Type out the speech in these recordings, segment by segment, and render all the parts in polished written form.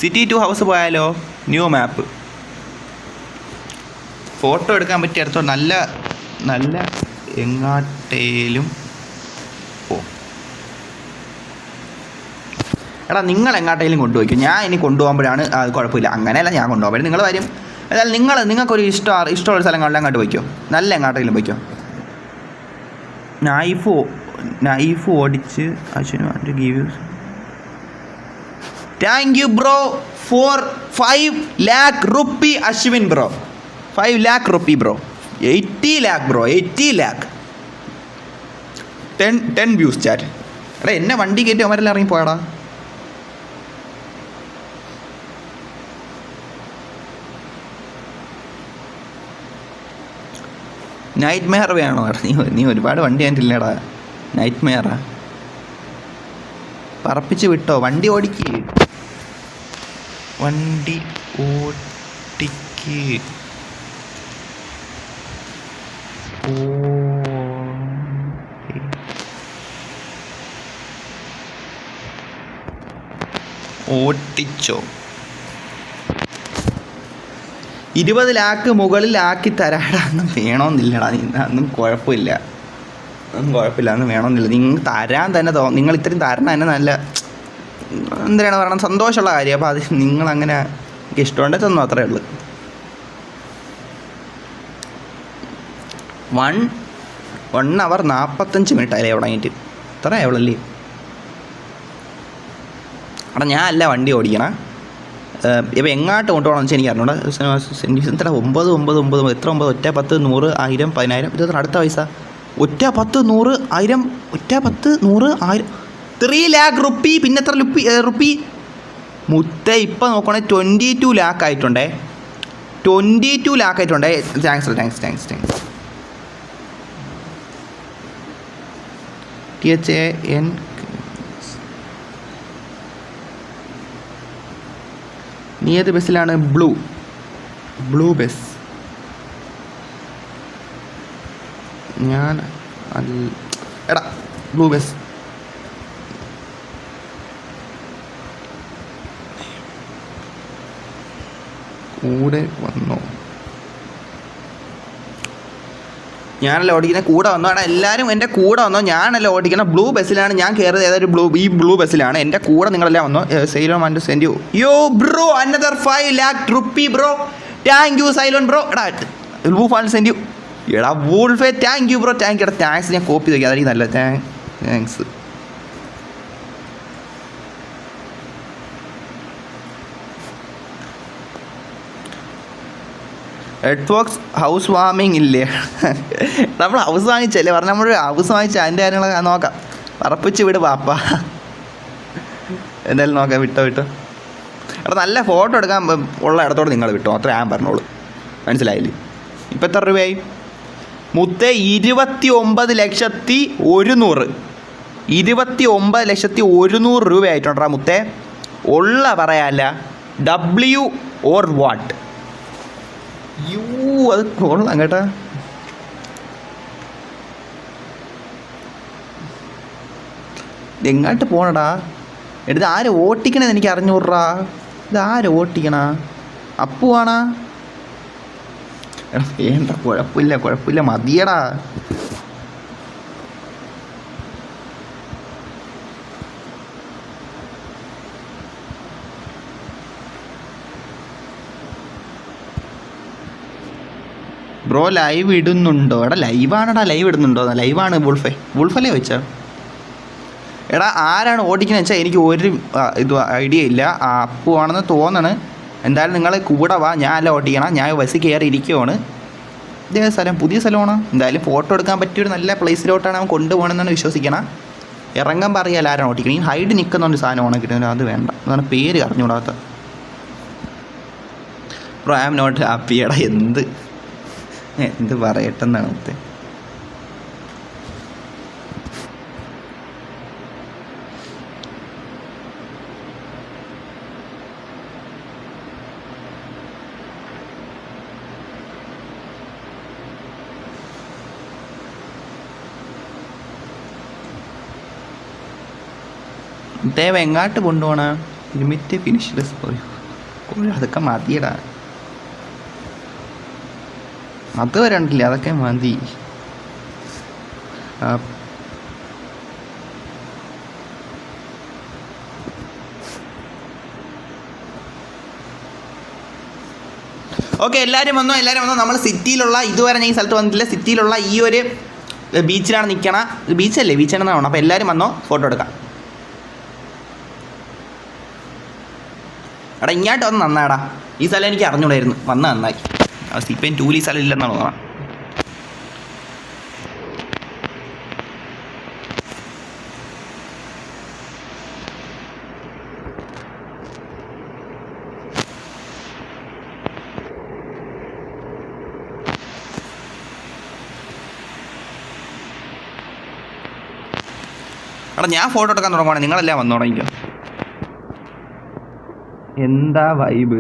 City to house പോയാലോ? New മാപ്പ്. Photo എടുക്കാൻ പറ്റിയ അടുത്തോ നല്ല നല്ല എങ്ങാട്ടേലും പോ. എടാ നിങ്ങൾ എങ്ങാട്ടേലും കൊണ്ടുപോയിക്കും. ഞാൻ ഇനി കൊണ്ടുപോകുമ്പോഴാണ് അത് കുഴപ്പമില്ല. അങ്ങനെയല്ല ഞാൻ കൊണ്ടുപോകുമ്പോഴും നിങ്ങൾ വരും. ഏതായാലും നിങ്ങൾക്കൊരു ഇഷ്ടമുള്ള സ്ഥലങ്ങളിൽ അങ്ങോട്ട് പോയിക്കോ. നല്ല എങ്ങാട്ടേലും പോയിക്കോ. നൈഫ് ഓടിച്ച് Ashwin give you. Thank you bro four 5 lakh rupee Ashwin bro. 5 lakh rupee bro. 80 lakh bro. 80 lakh. 10 views chat. എടാ എന്നെ വണ്ടി കയറ്റി അവരെല്ലാം ഇറങ്ങി പോയടാ. നൈറ്റ് മെയർ വേണോ? നീ ഒരുപാട് വണ്ടി കണ്ടില്ലേടാ. നൈറ്റ് മെയറാ. പറപ്പിച്ച് വിട്ടോ. വണ്ടി ഓടിക്ക്. ഓട്ടിച്ചോ. 20 lakh മുകളിലാക്കി തരാടാന്നും വേണമെന്നില്ലടാ. അതൊന്നും കുഴപ്പമില്ല. ഒന്നും വേണമെന്നില്ല. നിങ്ങൾ തരാൻ തന്നെ നിങ്ങൾ ഇത്രയും തരണം തന്നെ നല്ല എന്തിനാണ് പറയണത്, സന്തോഷമുള്ള കാര്യം. അപ്പോൾ അത് നിങ്ങളങ്ങനെ എനിക്ക് ഇഷ്ടമുണ്ടെങ്കിൽ തന്നു, അത്രേ ഉള്ളൂ. 1 hour 45 minute ആയില്ലേ തുടങ്ങിയിട്ട്. ഇത്ര ആയുള്ളല്ലേ. എടാ ഞാൻ അല്ല വണ്ടി ഓടിക്കണം. ഇപ്പോൾ എങ്ങോട്ട് കൊണ്ടുപോകണമെന്ന് വെച്ചാൽ എനിക്ക് അറിഞ്ഞൂടാ. എത്ര 9 എത്ര 9 ഒറ്റ 10 100 1000 10000 ഇത് അടുത്ത പൈസ. ഒറ്റ 10 100 1000 ഒറ്റ 10 100 1000 3 lakh റുപ്പി. പിന്നെ എത്ര റുപ്പി മുത്ത ഇപ്പം നോക്കുകയാണെങ്കിൽ 22 lakh ആയിട്ടുണ്ടേ. 22 lakh ആയിട്ടുണ്ടേ. താങ്ക്സ്. THAN. നീ ഏത് ബസ്സിലാണ്? Blue bus. ഞാൻ എടാ ബ്ലൂ ബസ്. കൂടെ വന്നോ? ഞാനല്ല ഓടിക്കുന്ന. കൂടെ വന്നോ. എടാ എല്ലാവരും എൻ്റെ കൂടെ വന്നോ. ഞാനല്ല ഓടിക്കണം. ബ്ലൂ ബസ്സിലാണ് ഞാൻ കയറിയത്. ഏതൊരു ബ്ലൂ ബസ്സിലാണ്. എൻ്റെ കൂടെ നിങ്ങളെല്ലാം വന്നോ. Xylon want to send you. Yo bro another 5 lakh rupee bro. Thank you Xylon bro. എടാ wolf want to send you. എടാ വൂൾഫേ താങ്ക് യു ബ്രോ. എടാ താങ്ക്സ്. ഞാൻ കോപ്പി ചെയ്ത് അതായിരിക്കും നല്ല. താങ്ക്സ്. എഡ്വോക്സ് ഹൗസ് വാമിങ് ഇല്ലേ? നമ്മൾ ഹൗസ് വാങ്ങിച്ചല്ലേ പറഞ്ഞാൽ. നമ്മൾ ഹൗസ് വാങ്ങിച്ച അതിൻ്റെ കാര്യങ്ങളൊക്കെ നോക്കാം. പറപ്പിച്ച് വിട് പാപ്പ. എന്തായാലും നോക്കാം. വിട്ടോ. എടാ നല്ല ഫോട്ടോ എടുക്കാൻ ഉള്ള ഇടത്തോട് നിങ്ങൾ വിട്ടോ. അത്ര ഞാൻ പറഞ്ഞോളൂ. മനസ്സിലായില്ലേ? ഇപ്പം എത്ര രൂപയായി മുത്തേ? 29,100,000. 29,100,000 രൂപയായിട്ടുണ്ടാ മുത്തേ. ഉള്ള പറയാല്ല. W or what? അത് കൊള്ളാം കേട്ടാ. എങ്ങോട്ട് പോണടാ? എടുത്ത് ആര് ഓട്ടിക്കണേന്ന് എനിക്ക് അറിഞ്ഞൂറാ. ഇത് ആര് ഓട്ടിക്കണ? അപ്പുവാണാ? എടാ വേണ്ട. കുഴപ്പമില്ല മതിയടാ. Bro live ഇടുന്നുണ്ടോ? എടാ ലൈവാണെടാ. ലൈവ് ഇടുന്നുണ്ടോ? ലൈവാണ്. വൂൾഫല്ലേ വെച്ചാ. എടാ ആരാണ് ഓടിക്കുന്നത് വെച്ചാൽ എനിക്ക് ഒരു ഇത് ഐഡിയ ഇല്ല. അപ്പുവാണെന്ന് തോന്നണ്. എന്തായാലും നിങ്ങൾ കൂടെ വാ. ഞാൻ അല്ല ഓടിക്കണം. ഞാൻ ബസ്സിൽ കയറി ഇരിക്കുവാണ്. ഇതേ സ്ഥലം പുതിയ സ്ഥലമാണ്. എന്തായാലും ഫോട്ടോ എടുക്കാൻ പറ്റിയൊരു നല്ല പ്ലേസിലോട്ടാണ് അവൻ കൊണ്ടുപോകണമെന്നാണ് വിശ്വസിക്കണം. ഇറങ്ങാൻ പറയാല്ല ആരാണ് ഓടിക്കണം. ഈ ഹൈഡ് നിൽക്കുന്നൊരു സാധനമാണ് കിട്ടുന്നത്. അത് വേണ്ട. അതാണ് പേര് അറിഞ്ഞുകൂടാത്ത. Bro I am not happy. എടാ എന്ത് പറയട്ടെന്നാണ് മുത്തേ. ദേവ എങ്ങാട്ട് കൊണ്ടുപോണ? ലിമിറ്റ് ഫിനിഷ്ഡ് സോറി അതൊക്കെ മതിയടാ. അത് വരണ്ടില്ല, അതൊക്കെ മതി. ഓക്കെ, എല്ലാവരും വന്നോ. നമ്മൾ സിറ്റിയിലുള്ള ഇതുവരെ ഞാൻ ഈ സ്ഥലത്ത് വന്നിട്ടില്ല. സിറ്റിയിലുള്ള ഈ ഒരു ബീച്ചിലാണ് നിൽക്കണ. ബീച്ചല്ലേ, ബീച്ചാണെന്ന് തോന്നണം. അപ്പോൾ എല്ലാവരും വന്നോ, ഫോട്ടോ എടുക്കാം. എടാ ഇങ്ങോട്ട് വന്ന് നന്നാടാ. ഈ സ്ഥലം എനിക്ക് അറിഞ്ഞൂടായിരുന്നു, വന്ന് നന്നായി. ഇപ്പം ടൂലി സ്ഥലം ഇല്ലെന്നാണ് തോന്നണം. എടാ ഞാൻ ഫോട്ടോ എടുക്കാൻ തുടങ്ങുവാണ്, നിങ്ങളെല്ലാം വന്നു തുടങ്ങിക്കോ. എന്താ വൈബ്,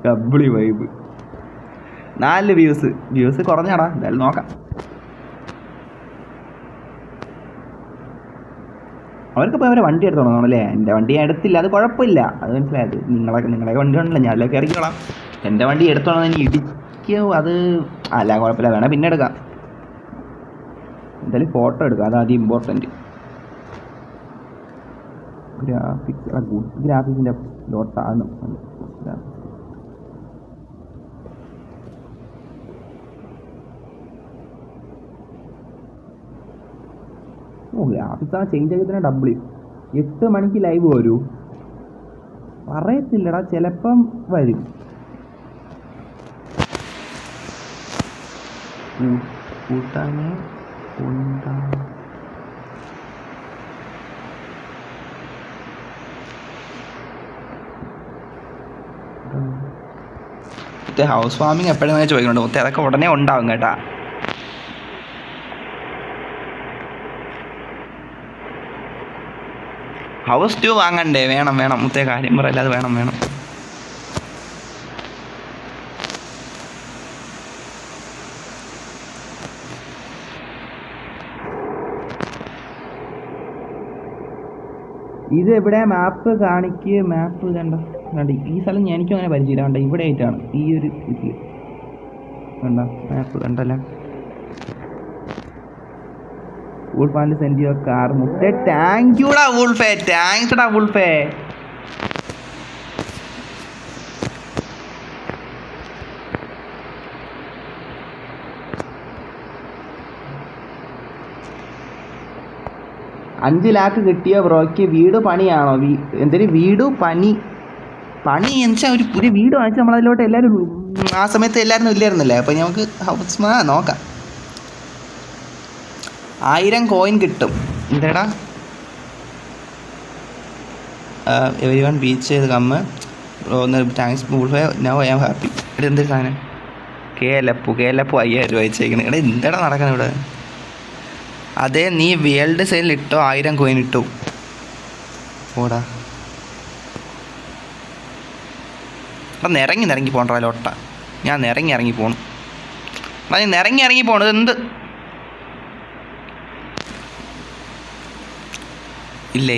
ഡബിളി വൈബ്. 4 വ്യൂസ് കുറഞ്ഞാടാ, എന്തായാലും നോക്കാം. അവർക്കിപ്പോൾ അവരെ വണ്ടി എടുത്ത് തുടങ്ങണം അല്ലേ? എൻ്റെ വണ്ടി ഞാൻ എടുത്തില്ല, അത് കുഴപ്പമില്ല, അത് മനസ്സിലായത്. നിങ്ങളെ വണ്ടി ഉണ്ടല്ലോ, ഞാനിലേക്ക് ഇറക്കിക്കോളാം. എൻ്റെ വണ്ടി എടുത്തോളാം, എനിക്ക് ഇടിക്കോ അത് അല്ല, കുഴപ്പമില്ല, വേണേൽ പിന്നെ എടുക്കാം. എന്തായാലും ഫോട്ടോ എടുക്കാം, അതാദ്യം ഇമ്പോർട്ടൻറ്റ്. ഗ്രാഫിക്സിൻ്റെ ലോട്ടാണ്. ഗ്രാഫിക്സ് ആ ചേഞ്ച് ആക്കി തന്നെ W. 8 മണിക്ക് ലൈവ് വരൂ പറയത്തില്ലടാ, ചിലപ്പം വരും. കൂട്ടാനെ ഹൗസ് വാമിങ് എപ്പോഴും ചോദിക്കുന്നുണ്ട് മുത്തേ, അതൊക്കെ ഉടനെ ഉണ്ടാവും കേട്ടാ. ഹൗസ് 2 വാങ്ങണ്ടേ? വേണം മുത്തേ, കാര്യം പറയല്ല, അത് വേണം. ഇത് എവിടെ മാപ്പ് കാണിക്ക്? മാപ്പ് കണ്ട ഈ സ്ഥലം എനിക്കും അങ്ങനെ പരിചയമില്ല. കണ്ട ഇവിടെ ആയിട്ടാണ്, ഈ ഒരു ഇതിൽ കണ്ട മാപ്പ് കണ്ടല്ല. വൂൾഫ് സെൻഡ് യുവർ കാർ മുത്തേ. താങ്ക് യുടാ വൂൾഫേ, താങ്ക്സ് ഡാ വൂൾഫേ. $5 lakh കിട്ടിയ ബ്രോയ്ക്ക് വീട് പണിയാണോ? എന്തൊരു വീട് പണി എന്ന് വെച്ചാൽ ഒരു പുതിയ വീട് വാങ്ങിച്ചാൽ നമ്മളതിലോട്ട് എല്ലാവരും ആ സമയത്ത് എല്ലാവരും ഇല്ലായിരുന്നല്ലേ. അപ്പോൾ നമുക്ക് ഹൗസ് നോക്കാം. 1000 കോയിൻ കിട്ടും. എന്താടാ എവരി വൺ ബീച്ച് ചെയ്ത് കമ്മ് താങ്ക്സ് വൂൾഫേ, നൗ ഐ ആം ഹാപ്പി. ഇവിടെ എന്തൊരു സാധനം? കേലപ്പു 5000 രൂപ അയച്ചേക്കുന്നത്. ഇവിടെ എന്താടാ നടക്കുന്നത് ഇവിടെ? അതെ, നീ വേൾഡ് സെയിലിൽ ഇട്ടോ, 1000 കോയിൻ ഇട്ടു. ഓടാ നിറങ്ങി പോകണ്ട ലോട്ട. ഞാൻ ഇറങ്ങി പോകണം. ഇറങ്ങി പോകണത് എന്ത്? ഇല്ല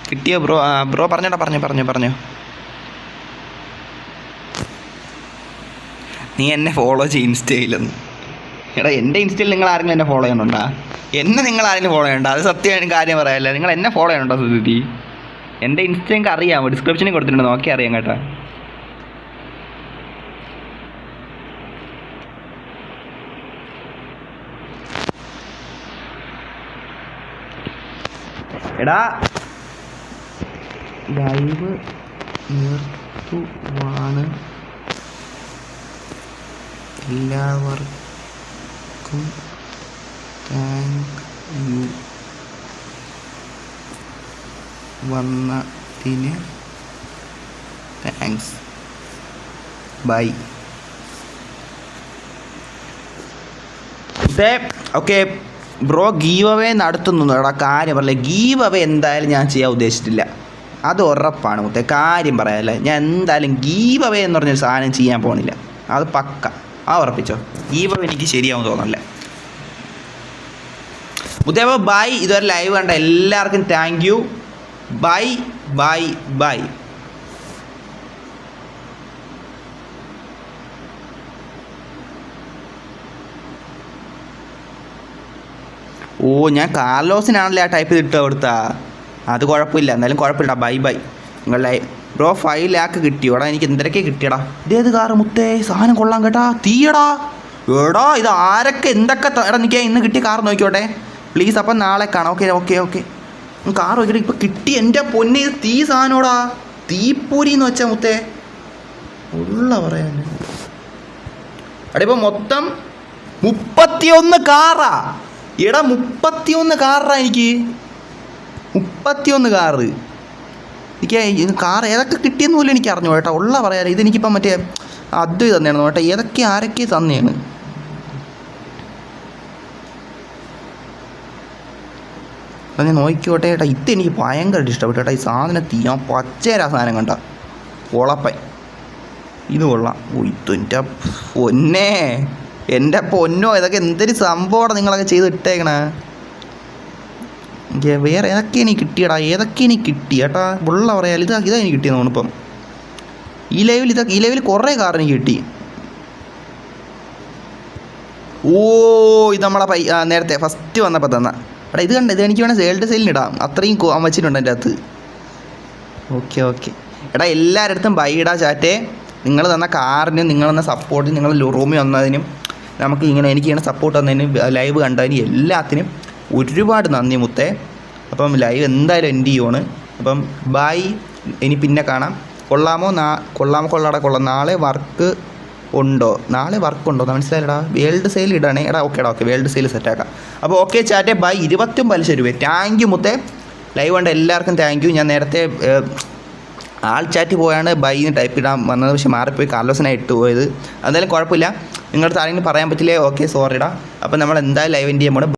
കിട്ടിയോ ബ്രോ? പറഞ്ഞോടാ, പറഞ്ഞോ. നീ എന്നെ ഫോളോ ചെയ്യും ഇൻസ്റ്റയിലൊന്നും. എടാ എൻ്റെ ഇൻസ്റ്റയിൽ നിങ്ങൾ ആരെങ്കിലും എന്നെ ഫോളോ ചെയ്യുന്നുണ്ടോ? എന്നെ നിങ്ങൾ ആരെങ്കിലും ഫോളോ ചെയ്യണ്ട, അത് സത്യമായിട്ട് കാര്യം പറയാമല്ലേ. നിങ്ങൾ എന്നെ ഫോളോ ചെയ്യണുണ്ടോ സുധി? എൻ്റെ ഇൻസ്റ്റ എനിക്ക് അറിയാം, ഡിസ്ക്രിപ്ഷനിൽ കൊടുത്തിട്ടുണ്ട്, നോക്കി അറിയാം കേട്ടോ. എടാ ലൈവ് നിർത്തുവാണ്, എല്ലാവർക്കും താങ്ക് യു, വന്നതിന് thanks, bye. Okay bro, give away നടത്തുന്നു. എടാ കാര്യം പറയല്ലേ, ഗീവ് അവേ എന്തായാലും ഞാൻ ചെയ്യാൻ ഉദ്ദേശിച്ചിട്ടില്ല, അത് ഉറപ്പാണ് മുത്തേ. കാര്യം പറയാമല്ലേ, ഞാൻ എന്തായാലും ഗീവ് അവേ എന്ന് പറഞ്ഞൊരു സാധനം ചെയ്യാൻ പോകണില്ല, അത് പക്ക. ആ ഉറപ്പിച്ചോ, ഗീവ് അവേ എനിക്ക് ശരിയാവും തോന്നല്ലേ. മുത്തേ അപ്പോൾ ബൈ. ഇതുവരെ ലൈവ് കണ്ട എല്ലാവർക്കും thank you. Bye bye bye. ഓ ഞാൻ കാർലോസിനാണല്ലേ ആ ടൈപ്പ് ചെയ്തിട്ട് കൊടുത്താ. അത് കുഴപ്പമില്ല, എന്നാലും കുഴപ്പമില്ല. Bye bye. നിങ്ങൾ ബ്രോ 5 ലാക്ക് കിട്ടിയോടാ. എനിക്ക് എന്തൊക്കെ കിട്ടിയടാ. ഇതേത് കാറ് മുത്തേ? സാധനം കൊള്ളാം കേട്ടാ. തീയടാ എടാ. ഇത് ആരൊക്കെ എന്തൊക്കെ എടാ. എനിക്ക് ഇന്ന് കിട്ടിയ കാർ നോക്കിക്കോട്ടെ പ്ലീസ്. അപ്പം നാളെ കാണാം. Okay okay okay. കാർ നോക്കിയിട്ട് ഇപ്പം കിട്ടി. എൻ്റെ പൊന്നെ ഇത് തീ സാധനോടാ. തീപ്പൂരി എന്ന് വെച്ചാൽ മുത്തേ ഉള്ള പറയാൻ. എടാ ഇപ്പം മൊത്തം 31 കാറാ. എടാ 31 കാറാ. എനിക്ക് 31 കാറ്. എനിക്ക് കാർ ഏതൊക്കെ കിട്ടിയെന്ന് പോലും എനിക്ക് അറിഞ്ഞു കേട്ടോ. ഉള്ള പറയാറ്. ഇതെനിക്കിപ്പം മറ്റേ അത് തന്നെയാണ് കേട്ടോ. ഏതൊക്കെ ആരൊക്കെ തന്നെയാണ്. അത് ഞാൻ നോക്കിക്കോട്ടെ ചേട്ടാ. ഇതെനിക്ക് ഭയങ്കരമായിട്ട് ഇഷ്ടപ്പെട്ടു കേട്ടോ. ഈ സാധനം തീയാൻ പച്ചേരാ സാധനം കണ്ട ഉളപ്പൻ. ഇത് കൊള്ളാം. ഓ ഇതെൻ്റെ പൊന്നേ, എൻ്റെ പൊന്നോ. ഇതൊക്കെ എന്തൊരു സംഭവമാണ് നിങ്ങളൊക്കെ ചെയ്ത് ഇട്ടേക്കണേ. വേറെ ഏതൊക്കെ എനിക്ക് കിട്ടിയടാ. ഏതൊക്കെ എനിക്ക് കിട്ടി ചേട്ടാ. ഉള്ള പറയാൽ ഇതാ എനിക്ക് കിട്ടിയെന്ന് തോന്നുന്നു. ഇപ്പം ഈ ലെവലിൽ കുറേ കാർ എനിക്ക് കിട്ടി. ഓ ഇത് നമ്മളെ നേരത്തെ ഫസ്റ്റ് വന്നപ്പോൾ തന്ന എടാ. ഇത് കണ്ട. ഇത് എനിക്ക് വേണേൽ വേൾഡ് സെയിലിനിടാം. അത്രയും വെച്ചിട്ടുണ്ട് എൻ്റെ അകത്ത്. Okay okay. എടാ എല്ലാവരുടെ അടുത്തും ബൈ ഇടാ ചാറ്റേ. നിങ്ങൾ തന്ന കാറിനും നിങ്ങൾ തന്ന സപ്പോർട്ടിനും നിങ്ങൾ റൂമിൽ വന്നതിനും നമുക്ക് എനിക്ക് സപ്പോർട്ട് തന്നതിനും ലൈവ് കണ്ടതിനും എല്ലാത്തിനും ഒരുപാട് നന്ദി മുത്തേ. അപ്പം ലൈവ് എന്തായാലും എൻഡ് ചെയ്യുവാണ്. അപ്പം ബൈ. ഇനി പിന്നെ കാണാം. കൊള്ളാമോ കൊള്ളാടെ കൊള്ളാം. നാളെ വർക്ക് ഉണ്ടോ മനസ്സിലായില്ലടാ. വേൾഡ് സെയിൽ ഇടണേ എടാ. ഓക്കേടാ ഓക്കെ. വേൾഡ് സെയിൽ സെറ്റാക്കാം. അപ്പോൾ ഓക്കെ ചാറ്റേ ബൈ. 29 രൂപ. താങ്ക് യു മുത്തേ. ലൈവ് കണ്ട എല്ലാവർക്കും താങ്ക് യു. ഞാൻ നേരത്തെ ആൾ ചാറ്റ് പോയാണ് ബൈന്ന് ടൈപ്പ് ഇടാൻ വന്നത്. പക്ഷേ മാറിപ്പോയി. കാർലോസിനായി ഇട്ട് പോയത്. എന്തായാലും കുഴപ്പമില്ല. നിങ്ങളുടെ ആരെങ്കിലും പറയാൻ പറ്റില്ലേ? ഓക്കെ സോറിടാ. അപ്പോൾ നമ്മൾ എന്തായാലും ലൈവ് എൻഡ് ചെയ്യുമ്പോൾ